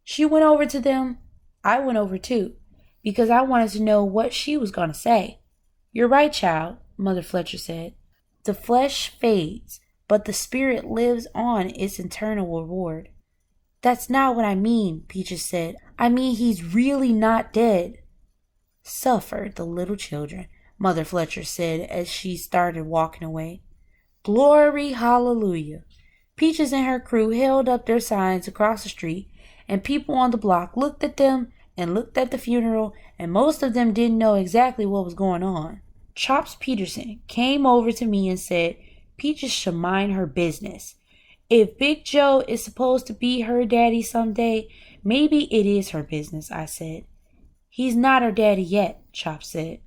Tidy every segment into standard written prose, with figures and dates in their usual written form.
She went over to them. I went over too, because I wanted to know what she was going to say. You're right, child, Mother Fletcher said. The flesh fades, but the spirit lives on its eternal reward. That's not what I mean, Peaches said. I mean he's really not dead. Suffer the little children, Mother Fletcher said as she started walking away. Glory, hallelujah. Peaches and her crew held up their signs across the street, and people on the block looked at them and looked at the funeral, and most of them didn't know exactly what was going on. Chops Peterson came over to me and said Peaches should mind her business. If Big Joe is supposed to be her daddy someday, maybe it is her business, I said. He's not her daddy yet, Chops said.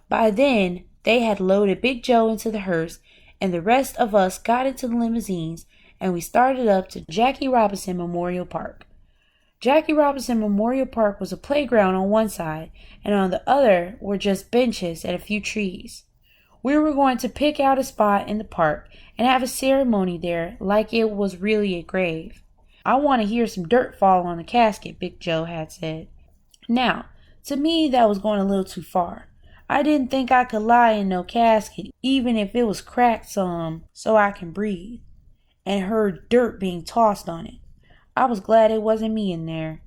By then, they had loaded Big Joe into the hearse, and the rest of us got into the limousines, and we started up to Jackie Robinson Memorial Park. Jackie Robinson Memorial Park was a playground on one side, and on the other were just benches and a few trees. We were going to pick out a spot in the park and have a ceremony there like it was really a grave. I want to hear some dirt fall on the casket, Big Joe had said. Now, to me that was going a little too far. I didn't think I could lie in no casket, even if it was cracked some so I can breathe, and heard dirt being tossed on it. I was glad it wasn't me in there.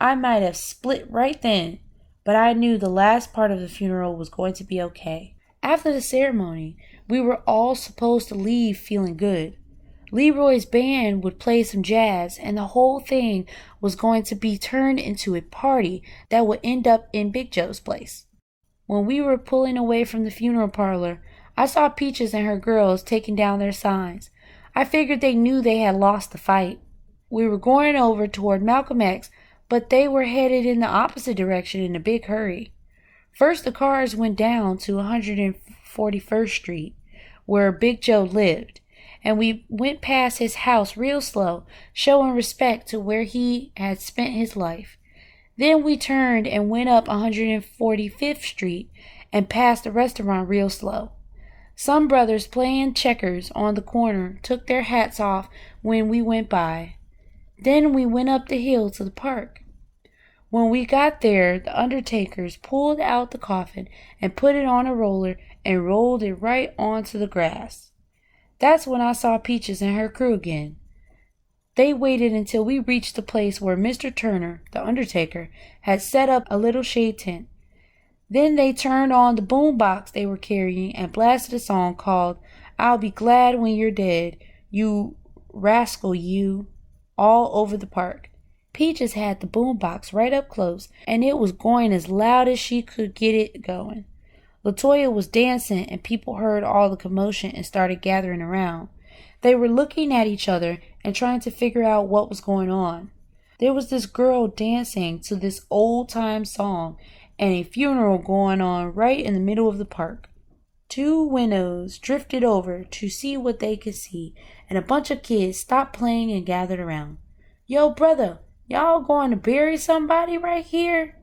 I might have split right then, but I knew the last part of the funeral was going to be okay. After the ceremony, we were all supposed to leave feeling good. Leroy's band would play some jazz, and the whole thing was going to be turned into a party that would end up in Big Joe's place. When we were pulling away from the funeral parlor, I saw Peaches and her girls taking down their signs. I figured they knew they had lost the fight. We were going over toward Malcolm X, but they were headed in the opposite direction in a big hurry. First, the cars went down to 141st Street, where Big Joe lived, and we went past his house real slow, showing respect to where he had spent his life. Then we turned and went up 145th Street and passed the restaurant real slow. Some brothers playing checkers on the corner took their hats off when we went by. Then we went up the hill to the park. When we got there, the undertakers pulled out the coffin and put it on a roller and rolled it right onto the grass. That's when I saw Peaches and her crew again. They waited until we reached the place where Mr. Turner, the undertaker, had set up a little shade tent. Then they turned on the boom box they were carrying and blasted a song called I'll Be Glad When You're Dead, You Rascal You, all over the park. Peaches had the boom box right up close, and it was going as loud as she could get it going. LaToya was dancing, and people heard all the commotion and started gathering around. They were looking at each other and trying to figure out what was going on. There was this girl dancing to this old-time song and a funeral going on right in the middle of the park. Two widows drifted over to see what they could see, and a bunch of kids stopped playing and gathered around. Yo, brother, y'all going to bury somebody right here?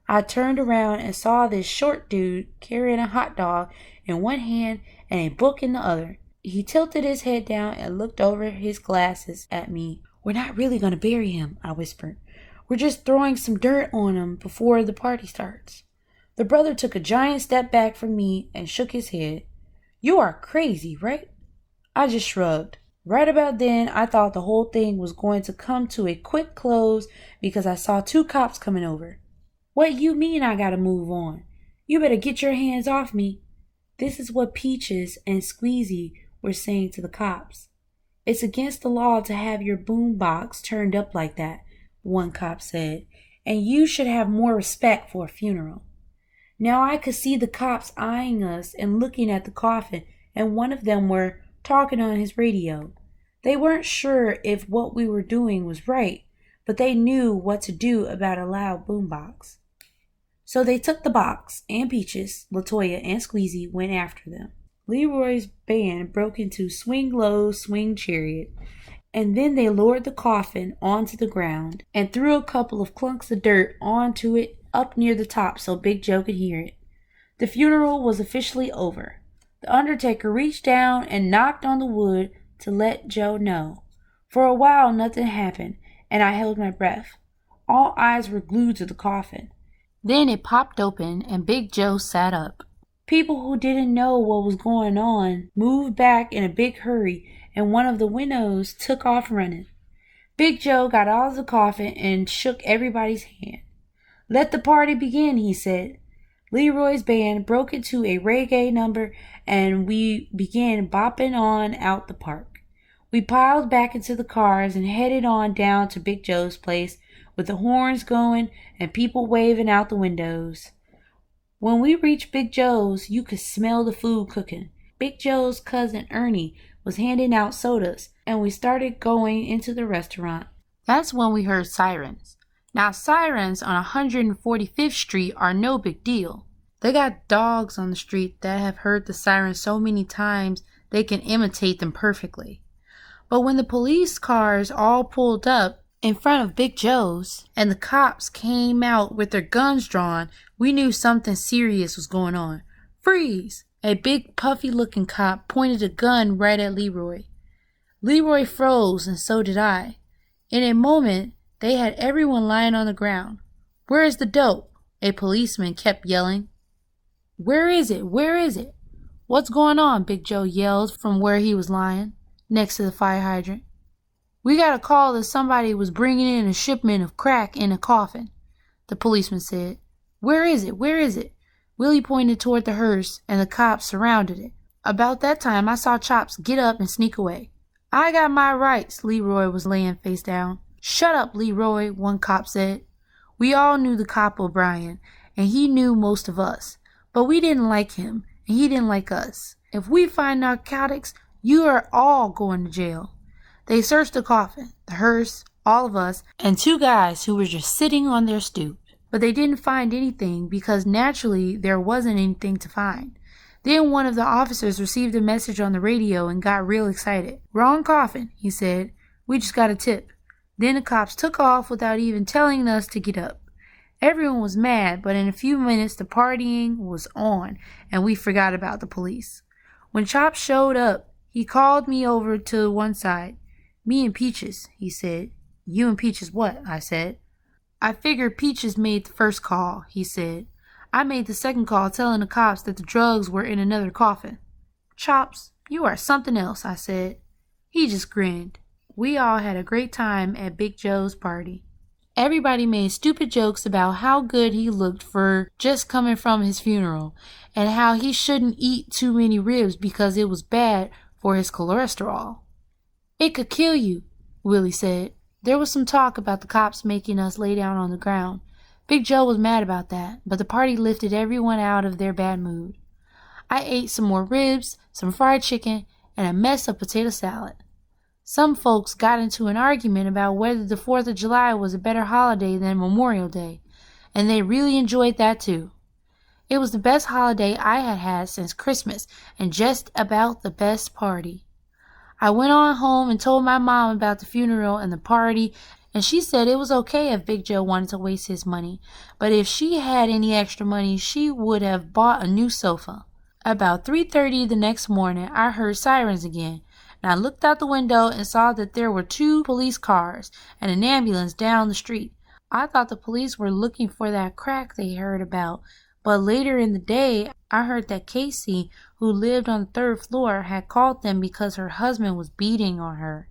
I turned around and saw this short dude carrying a hot dog in one hand and a book in the other. He tilted his head down and looked over his glasses at me. We're not really going to bury him, I whispered. We're just throwing some dirt on him before the party starts. The brother took a giant step back from me and shook his head. You are crazy, right? I just shrugged. Right about then, I thought the whole thing was going to come to a quick close because I saw two cops coming over. What you mean I gotta move on? You better get your hands off me. This is what Peaches and Squeezy were saying to the cops. It's against the law to have your boom box turned up like that, one cop said, and you should have more respect for a funeral. Now I could see the cops eyeing us and looking at the coffin, and one of them were talking on his radio. They weren't sure if what we were doing was right, but they knew what to do about a loud boombox. So they took the box, and Peaches, LaToya, and Squeezy went after them. Leroy's band broke into Swing Low, Swing Chariot, and then they lowered the coffin onto the ground and threw a couple of clunks of dirt onto it up near the top so Big Joe could hear it. The funeral was officially over. The undertaker reached down and knocked on the wood to let Joe know. For a while nothing happened, and I held my breath. All eyes were glued to the coffin. Then it popped open and Big Joe sat up. People who didn't know what was going on moved back in a big hurry, and one of the windows took off running. Big Joe got out of the coffin and shook everybody's hand. "Let the party begin," he said. Leroy's band broke into a reggae number and we began bopping on out the park. We piled back into the cars and headed on down to Big Joe's place with the horns going and people waving out the windows. When we reached Big Joe's, you could smell the food cooking. Big Joe's cousin Ernie was handing out sodas, and we started going into the restaurant. That's when we heard sirens. Now, sirens on 145th Street are no big deal. They got dogs on the street that have heard the sirens so many times they can imitate them perfectly. But when the police cars all pulled up in front of Big Joe's and the cops came out with their guns drawn, we knew something serious was going on. "Freeze!" A big puffy-looking cop pointed a gun right at Leroy. Leroy froze, and so did I. In a moment, they had everyone lying on the ground. "Where is the dope?" a policeman kept yelling. "Where is it? Where is it?" "What's going on?" Big Joe yelled from where he was lying, next to the fire hydrant. "We got a call that somebody was bringing in a shipment of crack in a coffin," the policeman said. "Where is it? Where is it?" Willie pointed toward the hearse, and the cops surrounded it. About that time, I saw Chops get up and sneak away. "I got my rights." Leroy was laying face down. "Shut up, Leroy," one cop said. We all knew the cop O'Brien, and he knew most of us, but we didn't like him, and he didn't like us. "If we find narcotics, you are all going to jail." They searched the coffin, the hearse, all of us, and two guys who were just sitting on their stoop. But they didn't find anything because naturally there wasn't anything to find. Then one of the officers received a message on the radio and got real excited. "Wrong coffin," he said. "We just got a tip." Then the cops took off without even telling us to get up. Everyone was mad, but in a few minutes the partying was on and we forgot about the police. When Chops showed up, he called me over to one side. "Me and Peaches," he said. "You and Peaches what?" I said. "I figured Peaches made the first call," he said. "I made the second call telling the cops that the drugs were in another coffin." "Chops, you are something else," I said. He just grinned. We all had a great time at Big Joe's party. Everybody made stupid jokes about how good he looked for just coming from his funeral, and how he shouldn't eat too many ribs because it was bad for his cholesterol. "It could kill you," Willie said. There was some talk about the cops making us lay down on the ground. Big Joe was mad about that, but the party lifted everyone out of their bad mood. I ate some more ribs, some fried chicken, and a mess of potato salad. Some folks got into an argument about whether the 4th of July was a better holiday than Memorial Day, and they really enjoyed that too. It was the best holiday I had had since Christmas, and just about the best party. I went on home and told my mom about the funeral and the party, and she said it was okay if Big Joe wanted to waste his money, but if she had any extra money, she would have bought a new sofa. About 3:30 the next morning, I heard sirens again, and I looked out the window and saw that there were 2 police cars and an ambulance down the street. I thought the police were looking for that crack they heard about, but later in the day, I heard that Casey, who lived on the 3rd floor, had called them because her husband was beating on her.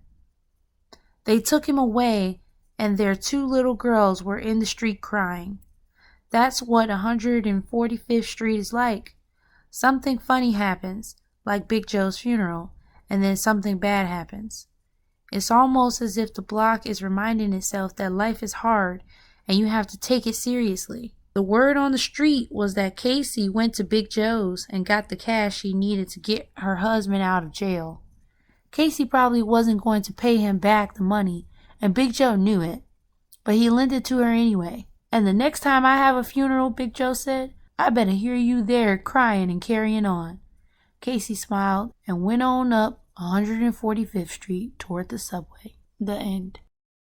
They took him away, and their 2 little girls were in the street crying. That's what 145th Street is like. Something funny happens, like Big Joe's funeral, and then something bad happens. It's almost as if the block is reminding itself that life is hard, and you have to take it seriously. The word on the street was that Casey went to Big Joe's and got the cash she needed to get her husband out of jail. Casey probably wasn't going to pay him back the money, and Big Joe knew it, but he lent it to her anyway. "And the next time I have a funeral," Big Joe said, "I better hear you there crying and carrying on." Casey smiled and went on up 145th Street toward the subway. The end.